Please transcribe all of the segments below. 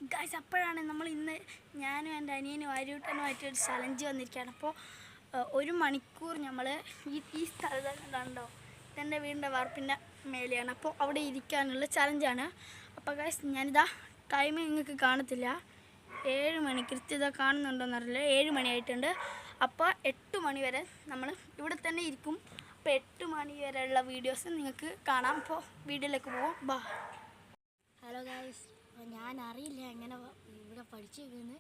Guys അപ്പോഴാണ് നമ്മൾ ഇന്ന് ഞാനും എൻ്റെ അനിയനും അരിയൂട്ടനുമായിട്ടൊരു ചലഞ്ച് വന്നിരിക്കുകയാണ്. അപ്പോൾ 1 മണിക്കൂർ നമ്മൾ ഈ സ്ഥലത്തുണ്ടോ, എൻ്റെ വീടിൻ്റെ വാർപ്പിൻ്റെ മേലെയാണ്. അപ്പോൾ അവിടെ ഇരിക്കാനുള്ള ചലഞ്ചാണ്. അപ്പോൾ ഗൈസ് ഞാനിതാ ടൈം നിങ്ങൾക്ക് കാണത്തില്ല, 7 മണി കൃത്യത കാണുന്നുണ്ടോയെന്നറിയില്ല, 7 മണിയായിട്ടുണ്ട്. അപ്പോൾ 8 മണി വരെ നമ്മൾ ഇവിടെ തന്നെ ഇരിക്കും. അപ്പോൾ 8 മണി വരെയുള്ള വീഡിയോസ് നിങ്ങൾക്ക് കാണാം. അപ്പോൾ വീഡിയോയിലേക്ക് പോകാം. ബാ. ഹലോ ഗായ്സ്, ഞാൻ അറിയില്ല എങ്ങനെ ഇവിടെ പഠിച്ചു വെക്കുന്നത്.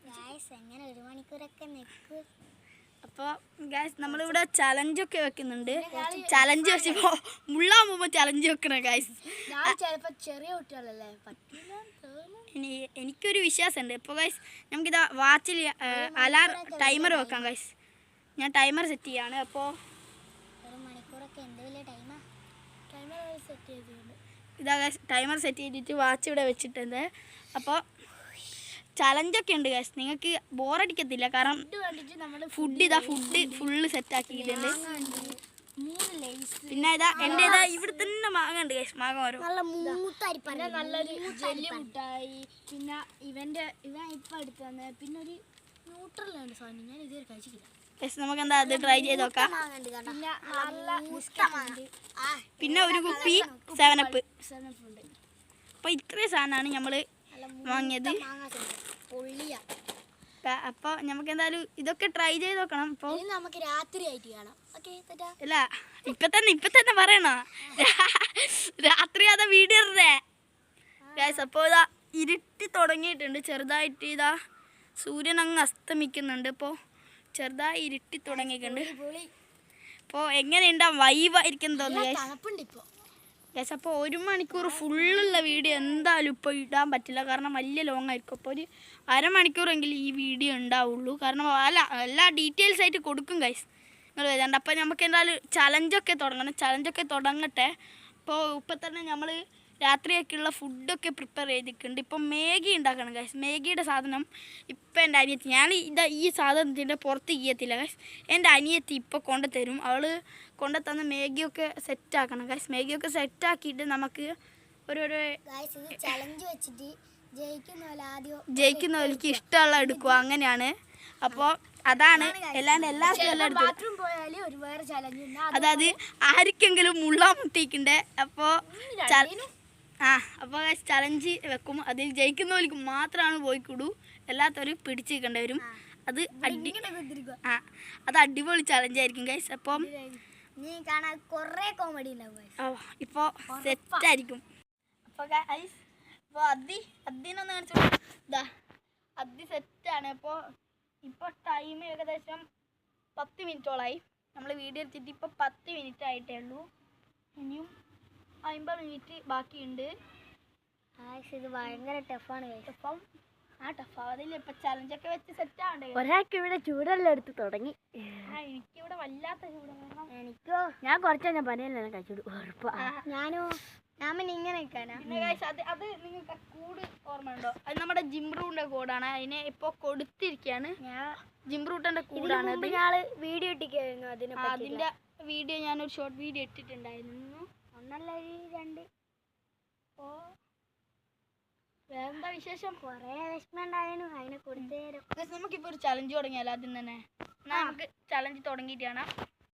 ഗായ്സ് എങ്ങനെ 1 മണിക്കൂറൊക്കെ നിൽക്കും. അപ്പോൾ ഗായ്സ് നമ്മളിവിടെ ചലഞ്ചൊക്കെ വെക്കുന്നുണ്ട്. ചലഞ്ച് വെച്ചപ്പോൾ മുള്ളാൻ പോകുമ്പോൾ ചലഞ്ച് വെക്കണം ഗായ്സ്. ചിലപ്പോൾ ചെറിയ കുട്ടികളല്ലേ പറ്റില്ല. എനിക്കൊരു വിശ്വാസമുണ്ട്. ഇപ്പോൾ ഗായ്സ് നമുക്കിതാ വാച്ചിൽ ടൈമർ വെക്കാം ഗായ്സ്. ഞാൻ ടൈമർ സെറ്റ് ചെയ്യാണ്. അപ്പോൾ 1 മണിക്കൂറൊക്കെ എന്ത് വലിയ ടൈമാണ്. ടൈമർ സെറ്റ് ചെയ്തിട്ടുണ്ട്. ഇതാ ഗായ്സ് ടൈമർ സെറ്റ് ചെയ്തിട്ട് വാച്ച് ഇവിടെ വെച്ചിട്ടുണ്ട്. അപ്പോൾ ചലഞ്ചൊക്കെ ഉണ്ട് ഗായ്സ്, നിങ്ങൾക്ക് ബോറടിക്കത്തില്ല. കാരണം ഫുഡ് ഫുള്ള് സെറ്റാക്കിയിട്ടുണ്ട്. പിന്നെ ഇതാ എൻ്റെ ഇതാ ഇവിടെ തന്നെ മാങ്ങ ഉണ്ട് ഗായ്സ്. മാങ്ങ ഓരോ നല്ലൊരു ജെല്ലി മുട്ടായി. പിന്നെ ഇവൻ ഇപ്പം എടുത്തു തന്നെ. പിന്നെ ഒരു ന്യൂട്രലാണ് സാധനം, ഞാൻ ഇതുവരെ കഴിച്ചിട്ടില്ല. നമുക്ക് എന്താ അത് ട്രൈ ചെയ്ത് നോക്കാം. പിന്നെ ഒരു കുപ്പി 7up. അപ്പോൾ ഇത്രയും സാധനമാണ് നമ്മൾ വാങ്ങിയത്. അപ്പോൾ നമുക്ക് എന്തായാലും ഇതൊക്കെ ട്രൈ ചെയ്ത് നോക്കണം. അപ്പോൾ നമുക്ക് രാത്രി ആയിട്ട് കാണാം. ഇല്ല, ഇപ്പൊ തന്നെ പറയണോ? രാത്രി അതാ വീഡിയോ ഗൈസ്. അപ്പോൾ ഇതാ ഇരുട്ടി തുടങ്ങിയിട്ടുണ്ട് ചെറുതായിട്ട്. ഇതാ സൂര്യൻ അങ്ങ് അസ്തമിക്കുന്നുണ്ട്. ഇപ്പോൾ ചെറുതായി ഇരുട്ടി തുടങ്ങിയിട്ടുണ്ട്. അപ്പോൾ എങ്ങനെയുണ്ടാ വൈബായിരിക്കും തോന്നുന്നു ഗൈസ്. അപ്പോൾ 1 മണിക്കൂർ ഫുള്ളുള്ള വീഡിയോ എന്തായാലും ഇപ്പോൾ ഇടാൻ പറ്റില്ല, കാരണം വലിയ ലോങ് ആയിരിക്കും. അപ്പോൾ ഒരു അരമണിക്കൂറെങ്കിലും ഈ വീഡിയോ ഉണ്ടാവുള്ളൂ, കാരണം എല്ലാ ഡീറ്റെയിൽസ് ആയിട്ട് കൊടുക്കും ഗൈസ്. നിങ്ങൾ വരാണ്ട്. അപ്പോൾ നമുക്ക് എന്തായാലും ചലഞ്ചൊക്കെ തുടങ്ങട്ടെ. അപ്പോൾ ഇപ്പം തന്നെ നമ്മൾ രാത്രിയൊക്കെയുള്ള ഫുഡൊക്കെ പ്രിപ്പയർ ചെയ്തിട്ടുണ്ട്. ഇപ്പം മാഗി ഉണ്ടാക്കണം ഗൈസ്. മാഗിയുടെ സാധനം ഇപ്പം എൻ്റെ അനിയത്തി, ഞാൻ ഈ സാധനത്തിൻ്റെ പുറത്ത് ചെയ്യത്തില്ല ഗൈസ്. എൻ്റെ അനിയത്തി ഇപ്പോൾ കൊണ്ടുതരും. അവൾ കൊണ്ടുതന്ന് മാഗിയൊക്കെ സെറ്റാക്കണം ഗൈസ്. മാഗിയൊക്കെ സെറ്റാക്കിയിട്ട് നമുക്ക് ഓരോരോ ചലഞ്ച് വെച്ചിട്ട് ജയിക്കുന്നവർക്ക് ഇഷ്ടമുള്ള എടുക്കുക, അങ്ങനെയാണ്. അപ്പോൾ അതാണ് അല്ലാണ്ട് എല്ലാ സ്ഥലവും അതായത് ആർക്കെങ്കിലും മുള്ളാൻ മുട്ടിക്കണ്ടേ. അപ്പോൾ അപ്പോൾ ചലഞ്ച് വെക്കും. അതിൽ ജയിക്കുന്നവർക്ക് മാത്രമാണ് പോയിക്കൂടൂ, എല്ലാത്തവരും പിടിച്ചിരിക്കേണ്ടി വരും. അത് അടിപൊളി ചലഞ്ചായിരിക്കും ഗൈസ്. അപ്പം ഇപ്പോൾ സെറ്റായിരിക്കും. അപ്പോൾ ഗൈസ് ഇപ്പോൾ അദ്ദിനൊന്ന് കാണിച്ചോ. ഇതാ അദ്ദി സെറ്റാണ്. ഇപ്പോൾ ടൈം ഏകദേശം 10 മിനിറ്റോളായി. നമ്മൾ വീഡിയോ എടുത്തിട്ട് ഇപ്പോൾ 10 മിനിറ്റ് ആയിട്ടേ ഉള്ളൂ. ഇനിയും 50 മിനിറ്റ് ബാക്കിയുണ്ട്. ഇത് ഭയങ്കര ടഫാണ്. ടഫാവതില്ല. ഇപ്പം ചലഞ്ചൊക്കെ വെച്ച് സെറ്റാവണ്ടേ. ഒരാൾക്ക് ഇവിടെ ചൂടെല്ലാം എടുത്ത് തുടങ്ങി. എനിക്കിവിടെ വല്ലാത്ത ചൂട്. കാരണം ഞാൻ കുറച്ചാൽ പനിയെല്ലാം കഴിച്ചിട്ടു ഞാൻ ഇങ്ങനെ പിന്നെ അത് നിങ്ങൾക്ക് കൂട് ഓർമ്മ ഉണ്ടോ? അത് നമ്മുടെ ജിംറൂട്ടിന്റെ കൂടാണ്. അതിനെ ഇപ്പോൾ കൊടുത്തിരിക്കുകയാണ്. ജിംറൂട്ടിന്റെ കൂടാണ്. വീഡിയോ ഇട്ടിരിക്കുന്നു. അതിന്റെ വീഡിയോ ഞാനൊരു ഷോർട്ട് വീഡിയോ ഇട്ടിട്ടുണ്ടായിരുന്നു. 1 2. ഓ വേറെന്താ വിശേഷം? കുറേ വിഷമമുണ്ടായിരുന്നു, അതിനെ കൊടുത്തു തരും. നമുക്കിപ്പോൾ ഒരു ചലഞ്ച് തുടങ്ങിയാലോ? ആദ്യം തന്നെ നമുക്ക് ചലഞ്ച് തുടങ്ങിയിട്ട് കാണാം.